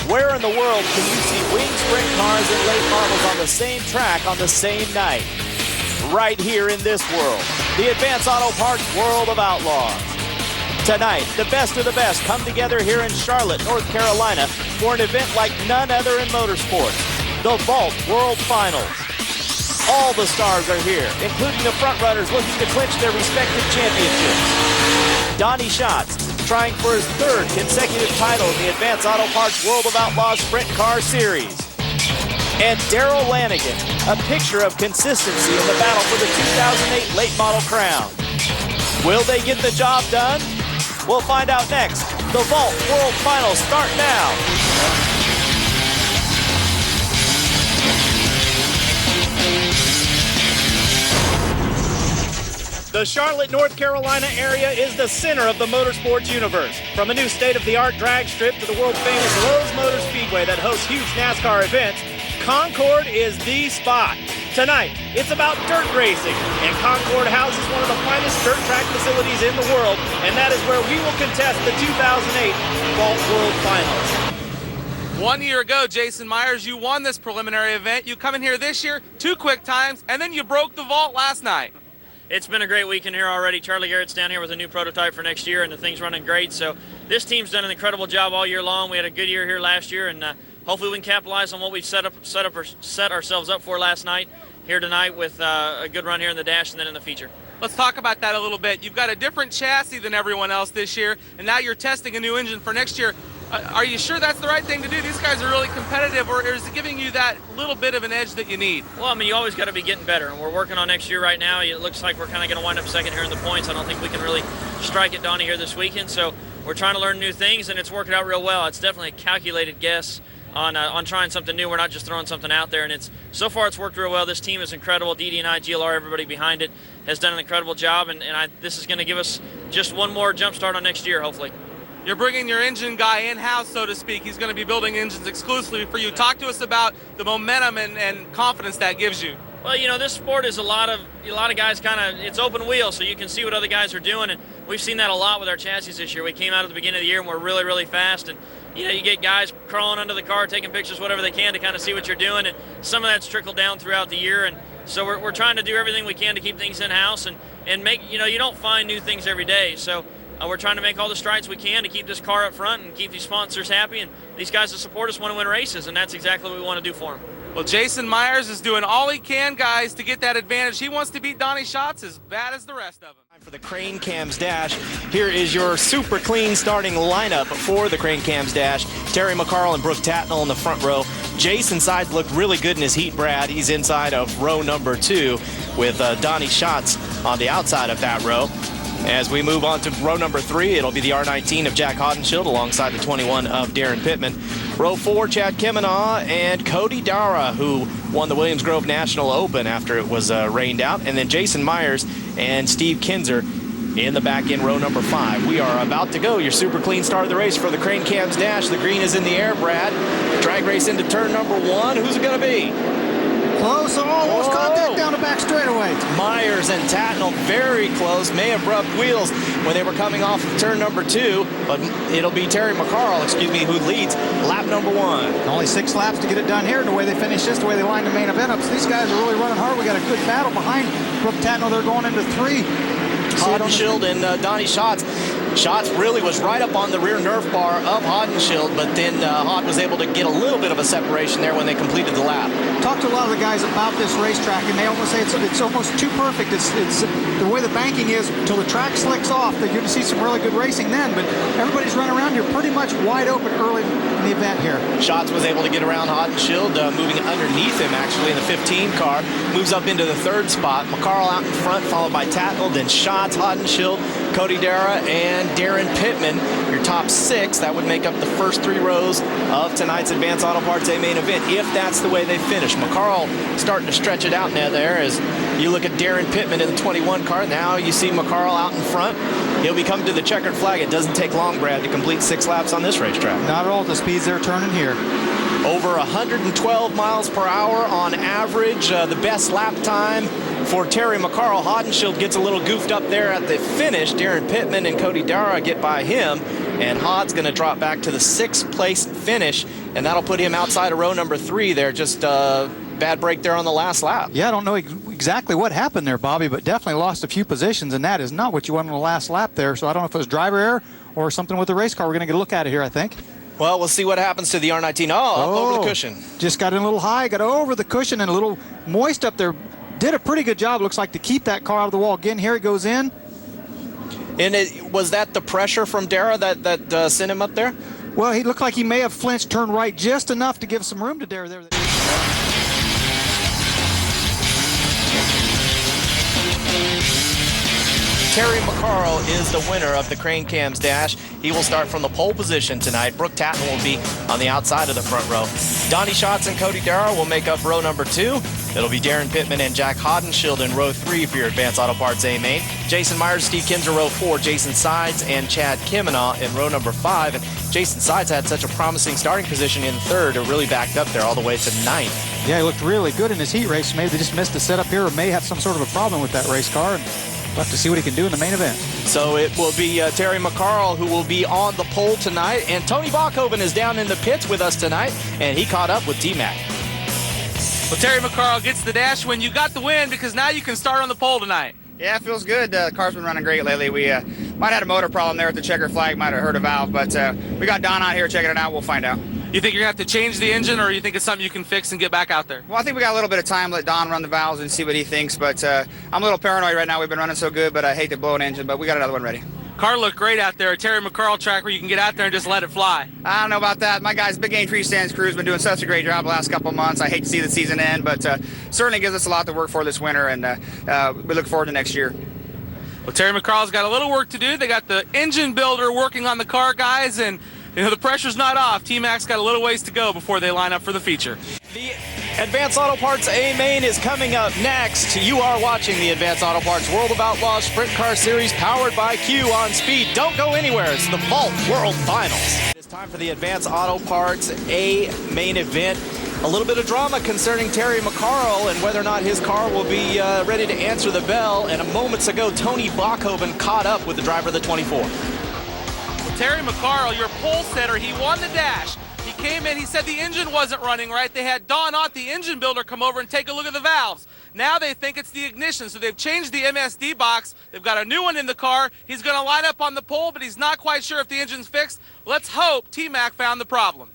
Where in the world can you see winged sprint cars and late models on the same track on the same night? Right here in this world, the Advance Auto Parts World of Outlaws. Tonight, the best of the best come together here in Charlotte, North Carolina for an event like none other in motorsports, the Vault World Finals. All the stars are here, including the frontrunners looking to clinch their respective championships. Donnie Schatz, trying for his third consecutive title in the Advance Auto Parts World of Outlaws Sprint Car Series. And Darrell Lanigan, a picture of consistency in the battle for the 2008 late model crown. Will they get the job done? We'll find out next. The Vault World Finals start now. The Charlotte, North Carolina area is the center of the motorsports universe. From a new state-of-the-art drag strip to the world-famous Rose Motor Speedway that hosts huge NASCAR events, Concord is the spot. Tonight, it's about dirt racing, and Concord houses one of the finest dirt track facilities in the world, and that is where we will contest the 2008 Vault World Finals. 1 year ago, Jason Myers, you won this preliminary event. You come in here this year, 2 quick times, and then you broke the vault last night. It's been a great weekend here already. Charlie Garrett's down here with a new prototype for next year, and the thing's running great. So this team's done an incredible job all year long. We had a good year here last year, and hopefully we can capitalize on what we've set ourselves up for last night here tonight with a good run here in the dash and then in the feature. Let's talk about that a little bit. You've got a different chassis than everyone else this year, and now you're testing a new engine for next year. Are you sure that's the right thing to do? These guys are really competitive, or is it giving you that little bit of an edge that you need? Well, I mean, you always got to be getting better, and we're working on next year right now. It looks like we're kind of going to wind up second here in the points. I don't think we can really strike at Donnie here this weekend, so we're trying to learn new things, and it's working out real well. It's definitely a calculated guess on trying something new. We're not just throwing something out there, and so far it's worked real well. This team is incredible. DD and I, GLR, everybody behind it has done an incredible job, and this is going to give us just one more jump start on next year, hopefully. You're bringing your engine guy in-house, so to speak. He's going to be building engines exclusively for you. Talk to us about the momentum and confidence that gives you. Well, you know, this sport is a lot of guys it's open wheel, so you can see what other guys are doing, and we've seen that a lot with our chassis this year. We came out at the beginning of the year and we're really, really fast, and you know, you get guys crawling under the car, taking pictures, whatever they can to kind of see what you're doing, and some of that's trickled down throughout the year, and so we're trying to do everything we can to keep things in-house and make, you know, you don't find new things every day, so we're trying to make all the strides we can to keep this car up front and keep these sponsors happy, and these guys that support us want to win races, and that's exactly what we want to do for them. Well, Jason Myers is doing all he can, guys, to get that advantage. He wants to beat Donnie Schatz as bad as the rest of them. For the Crane Cams Dash, here is your super clean starting lineup for the Crane Cams Dash. Terry McCarl and Brooke Tatnell in the front row. Jason Sides looked really good in his heat, Brad. He's inside of row number 2 with Donnie Schatz on the outside of that row. As we move on to row number 3, it'll be the R19 of Jack Hodenschild alongside the 21 of Darren Pittman. Row 4, Chad Kemenaugh and Cody Dara, who won the Williams Grove National Open after it was rained out. And then Jason Myers and Steve Kinzer in the back in row number 5. We are about to go. Your super clean start of the race for the Crane Cams Dash. The green is in the air, Brad. Drag race into turn number 1. Who's it going to be? Close, almost contact down the back straightaway. Myers and Tatnell very close, may have rubbed wheels when they were coming off of turn number 2, but it'll be Terry McCarl, who leads lap number 1. Only 6 laps to get it done here, and the way they finish this, the way they line the main event up. So these guys are really running hard. We got a good battle behind Brooke Tatnell. They're going into 3. Hodenschild and Donnie Schatz. Schatz really was right up on the rear nerf bar of Hodenschild, but then Hod was able to get a little bit of a separation there when they completed the lap. Talked to a lot of the guys about this racetrack, and they almost say it's almost too perfect. It's the way the banking is until the track slicks off. That you're going to see some really good racing then, but everybody's running around here pretty much wide open early in the event here. Schatz was able to get around Hodenschild, moving underneath him actually in the 15 car, moves up into the 3rd spot. McCarl out in front, followed by Tatnell, then Schatz, Hodenschild, Cody Dara, and Darren Pittman. Your top 6, that would make up the first 3 rows of tonight's Advance Auto Parts A main event, if that's the way they finish. McCarl starting to stretch it out now there as you look at Darren Pittman in the 21 car. Now you see McCarl out in front. He'll be coming to the checkered flag. It doesn't take long, Brad, to complete 6 laps on this racetrack. Not at all the speeds they're turning here. Over 112 miles per hour on average. The best lap time for Terry McCarl. Hodenschild gets a little goofed up there at the finish. Darren Pittman and Cody Dara get by him, and Hod's going to drop back to the 6th place finish and that'll put him outside of row number 3 there. Just bad break there on the last lap. Yeah, I don't know exactly what happened there, Bobby, but definitely lost a few positions, and that is not what you want on the last lap there. So I don't know if it was driver error or something with the race car. We're going to get a look at it here, I think. Well, we'll see what happens to the R19. Up over the cushion. Just got in a little high, got over the cushion and a little moist up there. Did a pretty good job, looks like, to keep that car out of the wall. Again, here it goes in. And was that the pressure from Dara that sent him up there? Well, he looked like he may have flinched, turned right just enough to give some room to Dara there. Terry McCarl is the winner of the Crane Cams Dash. He will start from the pole position tonight. Brooke Tatnell will be on the outside of the front row. Donnie Schatz and Cody Darrow will make up row number 2. It'll be Darren Pittman and Jack Hodenshield in row 3 for your Advanced Auto Parts A main. Jason Myers, Steve Kinzer, row 4. Jason Sides and Chad Kimenaugh in row number 5. And Jason Sides had such a promising starting position in 3rd. It really backed up there all the way to 9th. Yeah, he looked really good in his heat race. Maybe they just missed the setup here, or may have some sort of a problem with that race car. And we'll have to see what he can do in the main event. So it will be Terry McCarl who will be on the pole tonight. And Tony Bachhoven is down in the pits with us tonight, and he caught up with T-Mac. Well, Terry McCarl gets the dash win. You got the win because now you can start on the pole tonight. Yeah, it feels good. The car's been running great lately. We might have had a motor problem there with the checker flag, might have hurt a valve, but we got Don out here checking it out. We'll find out. You think you're going to have to change the engine, or you think it's something you can fix and get back out there? Well, I think we got a little bit of time. Let Don run the valves and see what he thinks, but I'm a little paranoid right now. We've been running so good, but I hate to blow an engine, but we got another one ready. Car looked great out there. A Terry McCarl track where you can get out there and just let it fly. I don't know about that. My guys, Big Game Tree Stands crew, has been doing such a great job the last couple of months. I hate to see the season end, but certainly gives us a lot to work for this winter, and we look forward to next year. Well, Terry McCarl's got a little work to do. They got the engine builder working on the car, guys, and the pressure's not off. T-Mac's got a little ways to go before they line up for the feature. The Advanced Auto Parts A-Main is coming up next. You are watching the Advanced Auto Parts World of Outlaws Sprint Car Series powered by Q on Speed. Don't go anywhere. It's the Vault World Finals. It's time for the Advanced Auto Parts A-Main event. A little bit of drama concerning Terry McCarl and whether or not his car will be ready to answer the bell. And moments ago, Tony Bachhoven caught up with the driver of the 24. Well, Terry McCarl, your pole setter, he won the dash. He came in, he said the engine wasn't running right. They had Don Ott, the engine builder, come over and take a look at the valves. Now they think it's the ignition, so they've changed the MSD box. They've got a new one in the car. He's going to line up on the pole, but he's not quite sure if the engine's fixed. Let's hope T-Mac found the problem.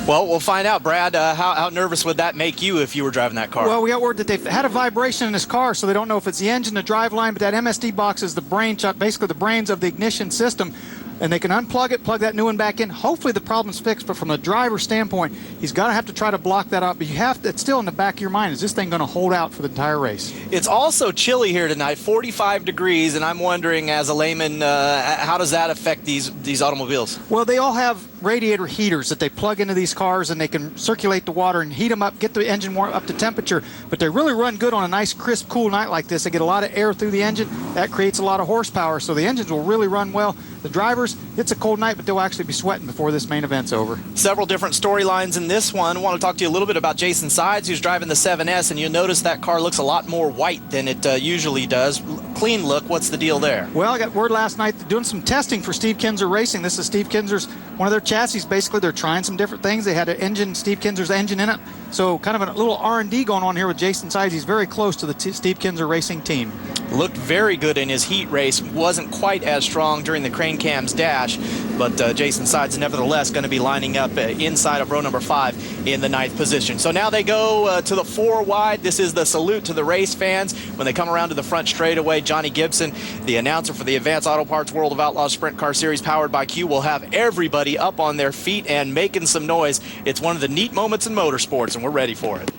Well, we'll find out, Brad. How nervous would that make you if you were driving that car? Well, we got word that they've had a vibration in this car, so they don't know if it's the engine, the drive line, but that MSD box is the brain, basically the brains of the ignition system. And they can unplug it, plug that new one back in. Hopefully the problem's fixed, but from the driver's standpoint, he's got to have to try to block that out. But you have to, it's still in the back of your mind, is this thing going to hold out for the entire race? It's also chilly here tonight, 45 degrees, and I'm wondering, as a layman, how does that affect these automobiles? Well, they all have radiator heaters that they plug into these cars, and they can circulate the water and heat them up, get the engine warm up to temperature. But they really run good on a nice, crisp, cool night like this. They get a lot of air through the engine. That creates a lot of horsepower, so the engines will really run well. The drivers, it's a cold night, but they'll actually be sweating before this main event's over. Several different storylines in this one. I want to talk to you a little bit about Jason Sides, who's driving the 7S, and you'll notice that car looks a lot more white than it usually does. Clean look. What's the deal there? Well, I got word last night they're doing some testing for Steve Kinzer Racing. This is Steve Kinzer's, one of their chassis. Basically, they're trying some different things. They had an engine, Steve Kinzer's engine in it. So kind of a little R&D going on here with Jason Sides. He's very close to the Steve Kinzer Racing team. Looked very good in his heat race. Wasn't quite as strong during the Crane Cams Dash, but Jason Sides nevertheless going to be lining up inside of row number 5 in the 9th position. So now they go to the 4 wide. This is the salute to the race fans. When they come around to the front straightaway, Johnny Gibson, the announcer for the Advanced Auto Parts World of Outlaws Sprint Car Series powered by Q, will have everybody up on their feet and making some noise. It's one of the neat moments in motorsports, and we're ready for it.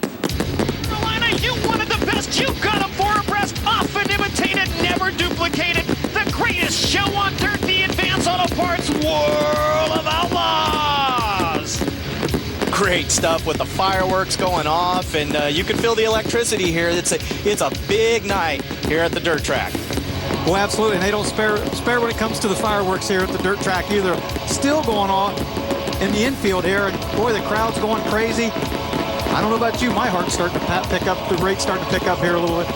Carolina, you wanted the best. You got them 4 abreast, often imitated, never duplicated. The greatest show on dirt, the Advanced Auto Parts World of Outlaws. Great stuff with the fireworks going off, and you can feel the electricity here. It's a big night here at the dirt track. Well, absolutely, and they don't spare when it comes to the fireworks here at the dirt track either. Still going on in the infield here, and boy, the crowd's going crazy. I don't know about you, my heart's starting to pick up, the rate's starting to pick up here a little bit.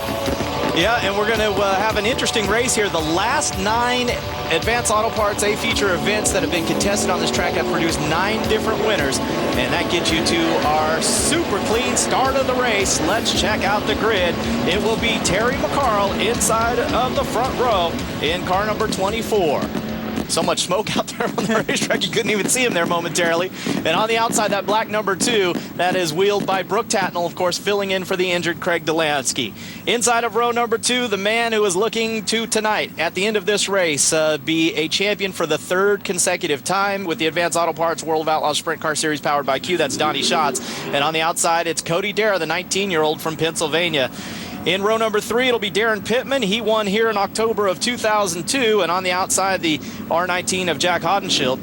Yeah, and we're going to have an interesting race here. The last 9 Advanced Auto Parts A-Feature events that have been contested on this track have produced 9 different winners, and that gets you to our super clean start of the race. Let's check out the grid. It will be Terry McCarl inside of the front row in car number 24. So much smoke out there on the racetrack, you couldn't even see him there momentarily. And on the outside, that black number 2, that is wheeled by Brooke Tatnell, of course, filling in for the injured Craig Delansky. Inside of row number 2, the man who is looking to tonight, at the end of this race, be a champion for the 3rd consecutive time with the Advanced Auto Parts World of Outlaws Sprint Car Series powered by Q. That's Donnie Schatz. And on the outside, it's Cody Dara, the 19-year-old from Pennsylvania. In row number 3, it'll be Darren Pittman. He won here in October of 2002. And on the outside, the R19 of Jack Hodenschild.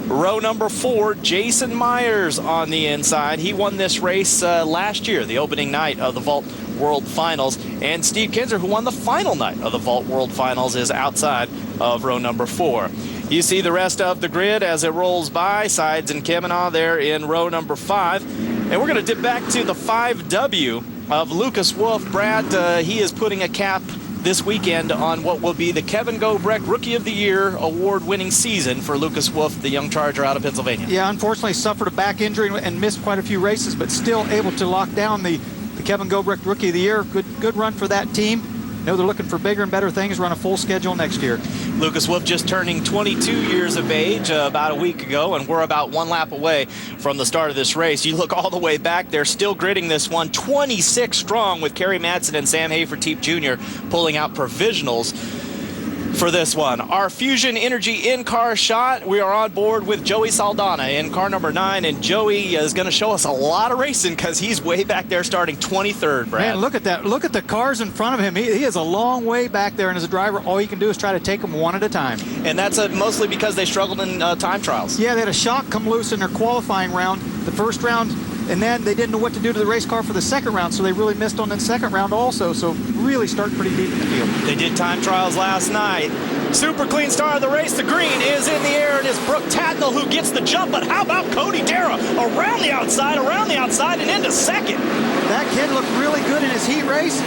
Row number 4, Jason Myers on the inside. He won this race last year, the opening night of the Vault World Finals. And Steve Kinzer, who won the final night of the Vault World Finals, is outside of row number 4. You see the rest of the grid as it rolls by. Sides and Kemena there in row number 5. And we're going to dip back to the 5W of Lucas Wolf. Brad, he is putting a cap this weekend on what will be the Kevin Gobrecht Rookie of the Year award-winning season for Lucas Wolf, the young Charger out of Pennsylvania. Yeah, unfortunately suffered a back injury and missed quite a few races, but still able to lock down the Kevin Gobrecht Rookie of the Year. Good run for that team. Know they're looking for bigger and better things, run a full schedule next year. Lucas Wolf just turning 22 years of age about a week ago, and we're about 1 lap away from the start of this race. You look all the way back, they're still gridding this one, 26 strong, with Kerry Madsen and Sam Haferteep Jr. pulling out provisionals for this one. Our Fusion Energy in-car shot, we are on board with Joey Saldana in car number 9, and Joey is going to show us a lot of racing because he's way back there starting 23rd, Brad. Man, look at that. Look at the cars in front of him. He is a long way back there, and as a driver, all you can do is try to take them one at a time. And that's mostly because they struggled in time trials. Yeah, they had a shock come loose in their qualifying round, the first round, and then they didn't know what to do to the race car for the second round, so they really missed on the second round also, so really starting pretty deep in the field. They did time trials last night. Super clean start of the race. The green is in the air. It is Brooke Tatnell who gets the jump, but how about Cody Dara around the outside, and into second. That kid looked really good in his heat race.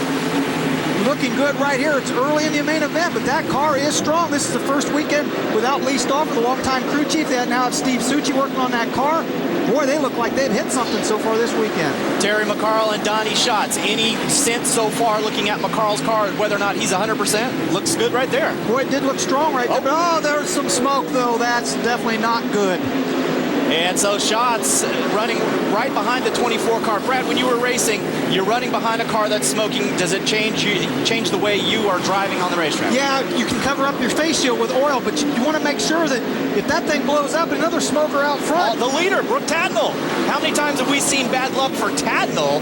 Looking good right here. It's early in the main event, but that car is strong. This is the first weekend without Lee Stauffer, the longtime crew chief. They now have Steve Succi working on that car. Boy, they look like they've hit something so far this weekend. Terry McCarl and Donnie Schatz. Any sense so far looking at McCarl's car whether or not he's 100%? Looks good right there. Boy, it did look strong right there. But, there's some smoke, though. That's definitely not good. And so Schatz running right behind the 24 car. Brad, when you were racing, you're running behind a car that's smoking. Does it change the way you are driving on the racetrack? Yeah, you can cover up your face shield with oil, but you want to make sure that if that thing blows up, another smoker out front. The leader, Brooke Tatnell. How many times have we seen bad luck for Tatnell?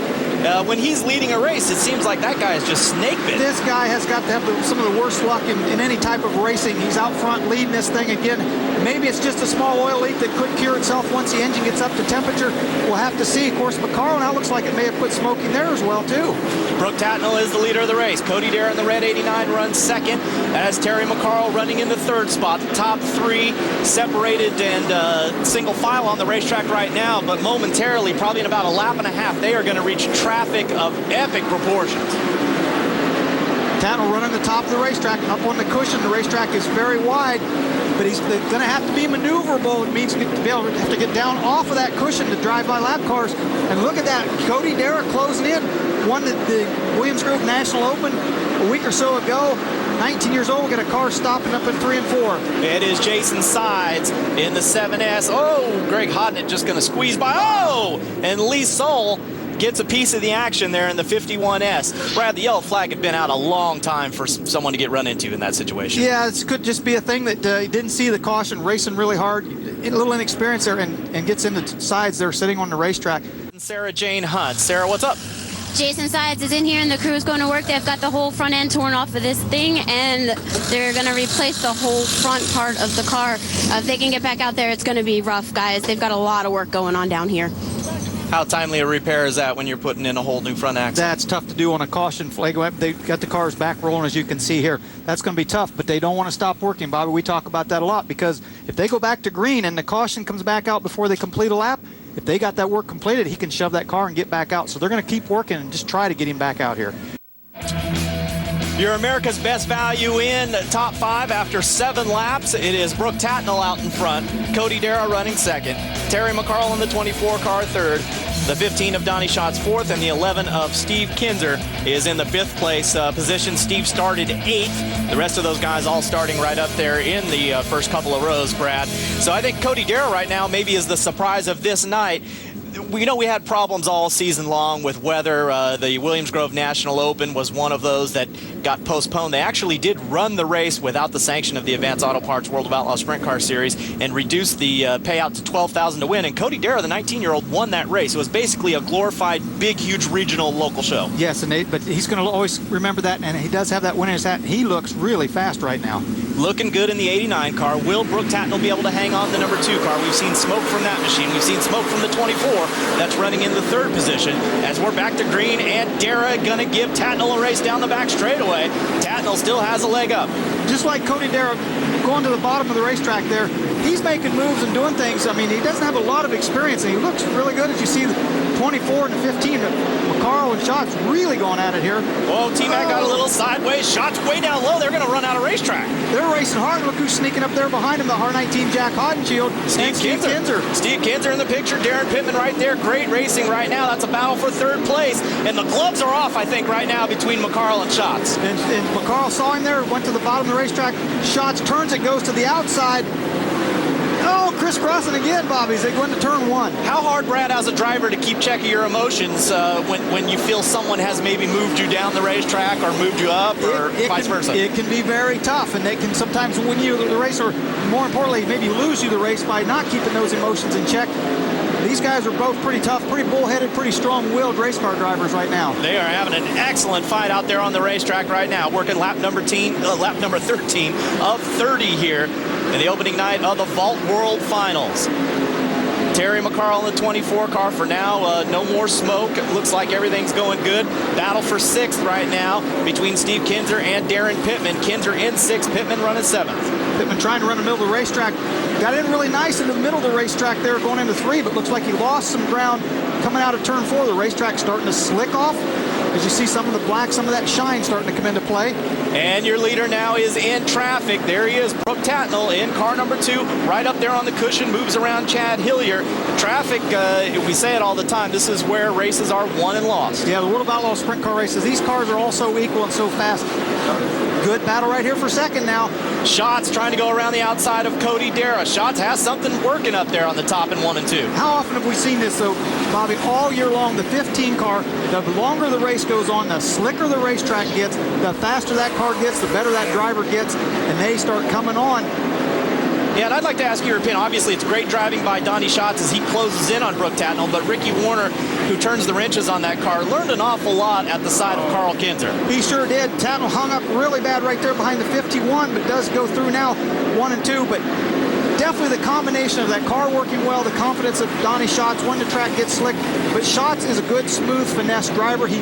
When he's leading a race, it seems like that guy is just snake bit. This guy has got to have some of the worst luck in any type of racing. He's out front leading this thing again. Maybe it's just a small oil leak that could cure itself once the engine gets up to temperature. We'll have to see. Of course, McCarl now looks like it may have quit smoking there as well, too. Brooke Tatnell is the leader of the race. Cody Dara in the red 89 runs second. That has Terry McCarl running in the 3rd spot. The top 3 separated and single file on the racetrack right now, but momentarily, probably in about a lap and a half, they are going to reach traffic of epic proportions. Tatnell running the top of the racetrack, up on the cushion. The racetrack is very wide, but he's going to have to be maneuverable. It means to be able to have to get down off of that cushion to drive by lap cars. And look at that, Cody Dara closing in. Won the Williams Grove National Open a week or so ago. 19 years old, got a car stopping up in 3 and 4. It is Jason Sides in the 7S. Oh, Greg Hodnett just going to squeeze by. Oh, and Lee Soul gets a piece of the action there in the 51S. Brad, the yellow flag had been out a long time for someone to get run into in that situation. Yeah, it could just be a thing that he didn't see the caution, racing really hard, a little inexperience there, and gets into Sides there sitting on the racetrack. Sarah Jane Hunt. Sarah, what's up? Jason Sides is in here and the crew is going to work. They've got the whole front end torn off of this thing and they're going to replace the whole front part of the car. If they can get back out there, it's going to be rough, guys. They've got a lot of work going on down here. How timely a repair is that when you're putting in a whole new front axle? That's tough to do on a caution flag. They've got the cars back rolling, as you can see here. That's going to be tough, but they don't want to stop working, Bobby. We talk about that a lot because if they go back to green and the caution comes back out before they complete a lap, if they got that work completed, he can shove that car and get back out. So they're going to keep working and just try to get him back out here. Your America's Best Value in top 5 after 7 laps. It is Brooke Tatnell out in front, Cody Darrah running second, Terry McCarl in the 24 car third, the 15 of Donnie Schatz fourth, and the 11 of Steve Kinzer is in the 5th place position. Steve started 8th. The rest of those guys all starting right up there in the first couple of rows, Brad. So I think Cody Darrah right now maybe is the surprise of this night. We know we had problems all season long with weather. The Williams Grove National Open was one of those that got postponed. They actually did run the race without the sanction of the Advance Auto Parts World of Outlaws Sprint Car Series and reduced the payout to $12,000 to win. And Cody Darrah, the 19-year-old, won that race. It was basically a glorified, big, huge regional local show. Yes, but he's going to always remember that, and he does have that win in his hat. He looks really fast right now. Looking good in the 89 car. Will Brooke Tatnell be able to hang on the number 2 car? We've seen smoke from that machine. We've seen smoke from the 24. That's running in the 3rd position. As we're back to green, and Darrah gonna give Tatnell a race down the back straightaway. Tatnell still has a leg up. Just like Cody Darrah going to the bottom of the racetrack there, he's making moves and doing things. I mean, he doesn't have a lot of experience, and he looks really good as you see the 24 and the 15. McCarl and Schatz really going at it here. Whoa, T-Mac got a little sideways. Schatz way down low. They're going to run out of racetrack. They're racing hard. Look who's sneaking up there behind him, the R19 Jack Hodenshield. Steve Kinzer. Steve Kinzer in the picture. Darren Pittman right there. Great racing right now. That's a battle for 3rd place. And the gloves are off, I think, right now between McCarl and Schatz. And McCarl saw him there, went to the bottom of the racetrack. Schatz turns it, goes to the outside. Oh, crisscrossing again, Bobby, as they go into turn 1. How hard, Brad, as a driver, to keep check of your emotions when you feel someone has maybe moved you down the racetrack or moved you up or vice versa? It can be very tough, and they can sometimes win you the race, or more importantly, maybe lose you the race by not keeping those emotions in check. These guys are both pretty tough, pretty bullheaded, pretty strong-willed race car drivers right now. They are having an excellent fight out there on the racetrack right now, working lap number 13 of 30 here in the opening night of the Vault World Finals. Terry McCarl in the 24 car for now. No more smoke. It looks like everything's going good. Battle for 6th right now between Steve Kinzer and Darren Pittman. Kinzer in 6th, Pittman running 7th. Pittman trying to run the middle of the racetrack. Got in really nice into the middle of the racetrack there going into 3, but looks like he lost some ground coming out of turn 4. The racetrack's starting to slick off. As you see some of the black, some of that shine starting to come into play. And your leader now is in traffic. There he is, Brooke Tatnell in car number 2, right up there on the cushion, moves around Chad Hillier. Traffic, we say it all the time, this is where races are won and lost. Yeah, the World of Outlaws sprint car races, these cars are all so equal and so fast. Good battle right here for 2nd now. Schatz trying to go around the outside of Cody Darrah. Schatz has something working up there on the top in 1 and 2. How often have we seen this, though, Bobby? All year long, the 15 car, the longer the race goes on, the slicker the racetrack gets, the faster that car gets, the better that driver gets, and they start coming on. Yeah, and I'd like to ask your opinion. Obviously, it's great driving by Donnie Schatz as he closes in on Brooke Tatnell, but Ricky Warner, who turns the wrenches on that car, learned an awful lot at the side of Carl Kinzer. He sure did. Tatnell hung up really bad right there behind the 51, but does go through now 1 and 2, but definitely the combination of that car working well, the confidence of Donnie Schatz when the track gets slick. But Schatz is a good, smooth, finesse driver. He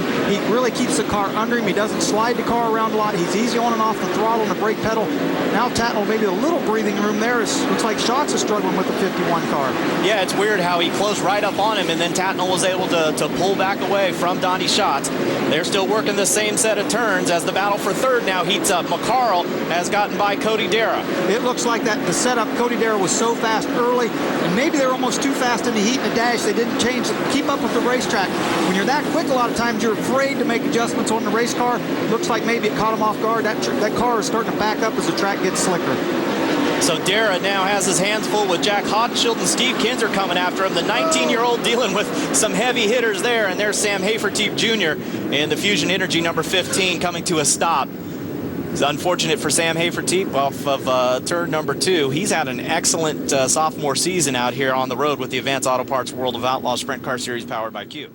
really keeps the car under him. He doesn't slide the car around a lot. He's easy on and off the throttle and the brake pedal. Now Tatnell, maybe a little breathing room there. Looks like Schatz is struggling with the 51 car. Yeah, it's weird how he closed right up on him, and then Tatnell was able to pull back away from Donnie Schatz. They're still working the same set of turns as the battle for 3rd now heats up. McCarl has gotten by Cody Darrah. It looks like that the setup, Cody Darrah was so fast early, and maybe they were almost too fast in the heat and the dash. They didn't keep up with the racetrack. When you're that quick, a lot of times you're afraid to make adjustments on the race car. Looks like maybe it caught him off guard. That car is starting to back up as the track gets slicker. So Darrah now has his hands full with Jack Hodenshield and Steve Kinzer coming after him. The 19-year-old dealing with some heavy hitters there, and there's Sam Haferteep Jr. in the Fusion Energy number 15 coming to a stop. It's unfortunate for Sam Haferteep off of turn number 2. He's had an excellent sophomore season out here on the road with the Advance Auto Parts World of Outlaws Sprint Car Series powered by Q.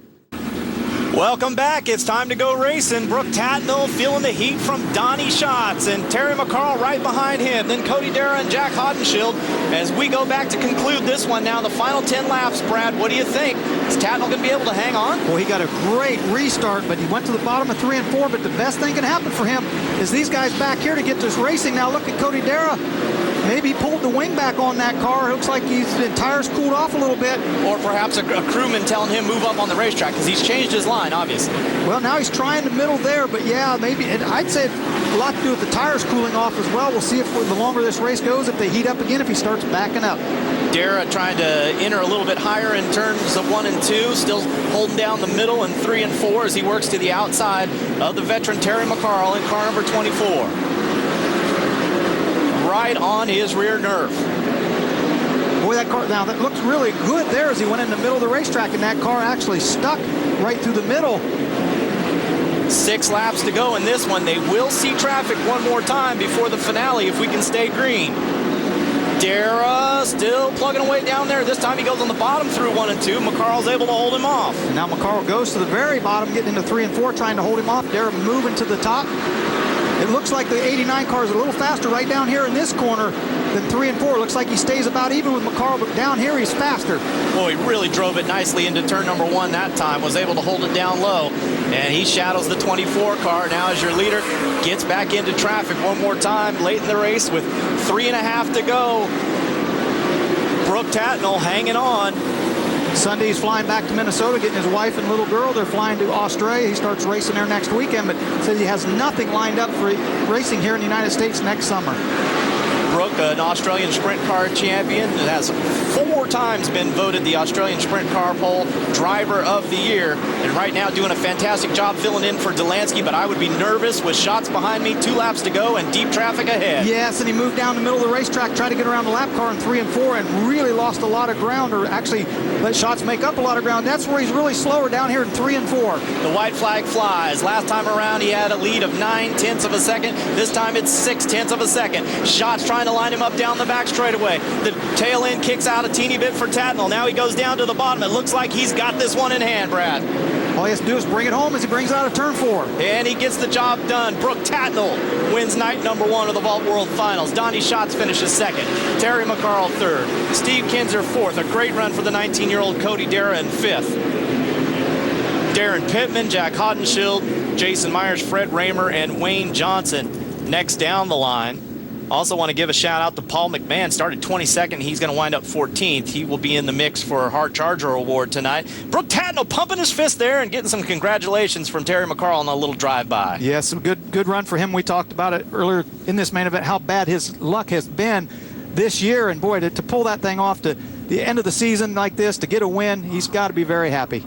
Welcome back. It's time to go racing. Brooke Tatnell feeling the heat from Donnie Schatz and Terry McCarl right behind him. Then Cody Darrah and Jack Hodenshield as we go back to conclude this one now. The final 10 laps, Brad, what do you think? Is Tatnell going to be able to hang on? Well, he got a great restart, but he went to the bottom of 3 and 4. But the best thing can happen for him is these guys back here to get this racing. Now look at Cody Darrah. Maybe he pulled the wing back on that car. Looks like the tires cooled off a little bit. Or perhaps a crewman telling him move up on the racetrack, because he's changed his line, obviously. Well, now he's trying the middle there, but yeah, maybe. And I'd say a lot to do with the tires cooling off as well. We'll see if the longer this race goes, if they heat up again, if he starts backing up. Dara trying to enter a little bit higher in turns of 1 and 2, still holding down the middle in 3 and 4 as he works to the outside of the veteran Terry McCarl in car number 24. Right on his rear nerve. Boy, that car, now that looks really good there as he went in the middle of the racetrack, and that car actually stuck right through the middle. 6 laps to go in this one. They will see traffic one more time before the finale if we can stay green. Dara still plugging away down there. This time he goes on the bottom through 1 and 2. McCarl's able to hold him off. And now McCarl goes to the very bottom, getting into 3 and 4, trying to hold him off. Dara moving to the top. It looks like the 89 car is a little faster right down here in this corner than 3 and 4. Looks like he stays about even with McCarl, but down here he's faster. Boy, he really drove it nicely into turn number 1 that time. Was able to hold it down low. And he shadows the 24 car. Now as your leader gets back into traffic one more time late in the race with 3.5 to go. Brooke Tatnell hanging on. Sunday he's flying back to Minnesota, getting his wife and little girl. They're flying to Australia. He starts racing there next weekend, but says he has nothing lined up for racing here in the United States next summer. Brooke, an Australian sprint car champion, has 4 times been voted the Australian Sprint Car Pole Driver of the Year, and right now doing a fantastic job filling in for Delansky, but I would be nervous with shots behind me, 2 laps to go, and deep traffic ahead. Yes, and he moved down the middle of the racetrack, tried to get around the lap car in 3 and 4, and really lost a lot of ground, or actually let shots make up a lot of ground. That's where he's really slower, down here in 3 and 4. The white flag flies. Last time around, he had a lead of 9/10 of a second. This time it's 6/10 of a second. Shots trying to line him up down the back straightaway. The tail end kicks out a teeny bit for Tatnell. Now he goes down to the bottom. It looks like he's got this one in hand, Brad. All he has to do is bring it home as he brings out of turn 4. And he gets the job done. Brooke Tatnell wins night number 1 of the Vault World Finals. Donnie Schatz finishes 2nd. Terry McCarl 3rd. Steve Kinzer 4th. A great run for the 19-year-old Cody Dara in 5th. Darren Pittman, Jack Hodenschild, Jason Myers, Fred Raymer, and Wayne Johnson next down the line. Also want to give a shout out to Paul McMahon. Started 22nd. He's going to wind up 14th. He will be in the mix for Hart Charger Award tonight. Brooke Tatnell pumping his fist there and getting some congratulations from Terry McCarl on a little drive-by. Yes, a good run for him. We talked about it earlier in this main event, how bad his luck has been this year. And boy, to pull that thing off to the end of the season like this, to get a win, he's got to be very happy.